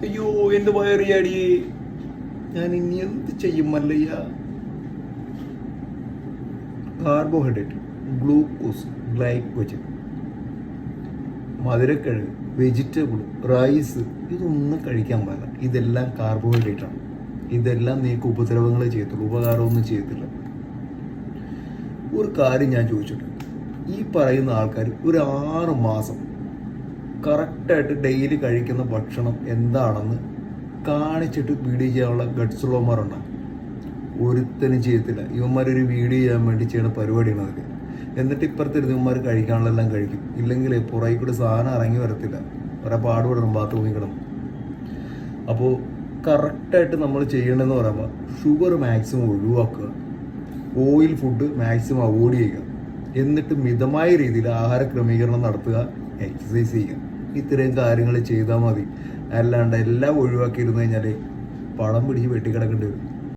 അയ്യോ എൻ്റെ വയറിയാടിയേ, ഞാൻ ഇനി എന്ത് ചെയ്യും മല്ലയ്യ? കാർബോഹൈഡ്രേറ്റ്, ഗ്ലൂക്കോസ്, ഗ്ലൈക്കോജൻ, മധുരക്കിഴങ്ങ്, വെജിറ്റബിൾ, റൈസ്, ഇതൊന്നും കഴിക്കാൻ പാടില്ല. ഇതെല്ലാം കാർബോഹൈഡ്രേറ്റ് ആണ്. ഇതെല്ലാം നീക്ക് ഉപദ്രവങ്ങളെ ചെയ്യത്തുള്ളൂ, ഉപകാരമൊന്നും ചെയ്യത്തില്ല. ഒരു കാര്യം ഞാൻ ചോദിച്ചിട്ട്, ഈ പറയുന്ന ആൾക്കാർ ഒരു 6 മാസം കറക്റ്റായിട്ട് ഡെയിലി കഴിക്കുന്ന ഭക്ഷണം എന്താണെന്ന് കാണിച്ചിട്ട് വീഡിയോ ചെയ്യാനുള്ള ഗഡ്സുള്ളവന്മാരുണ്ടാകും. ഒരുത്തനും ചെയ്യത്തില്ല. ഇവന്മാരൊരു വീഡിയോ ചെയ്യാൻ വേണ്ടി ചെയ്യുന്ന പരിപാടിയാണ് അതൊക്കെ. എന്നിട്ട് ഇപ്പുറത്തിരുന്ന് ഇവന്മാർ കഴിക്കാനുള്ളതെല്ലാം കഴിക്കും. ഇല്ലെങ്കിൽ പുറകെ കൂടി സാധനം ഇറങ്ങി വരത്തില്ല, ഒരേ പാടുപെടണം ബാത്റൂമിൽ കിടന്നു. അപ്പോൾ കറക്റ്റായിട്ട് നമ്മൾ ചെയ്യണമെന്ന് പറയുമ്പോൾ ഷുഗർ മാക്സിമം ഒഴിവാക്കുക, ഓയിൽ ഫുഡ് മാക്സിമം അവോയ്ഡ് ചെയ്യുക, എന്നിട്ട് മിതമായ രീതിയിൽ ആഹാര ക്രമീകരണം നടത്തുക, എക്സസൈസ് ചെയ്യുക. ഇത്രയും കാര്യങ്ങൾ ചെയ്താൽ മതി. അല്ലാണ്ട് എല്ലാം ഒഴിവാക്കിയിരുന്നു കഴിഞ്ഞാൽ പടം പിടിച്ച് വെട്ടിക്കിടക്കേണ്ടി വരും.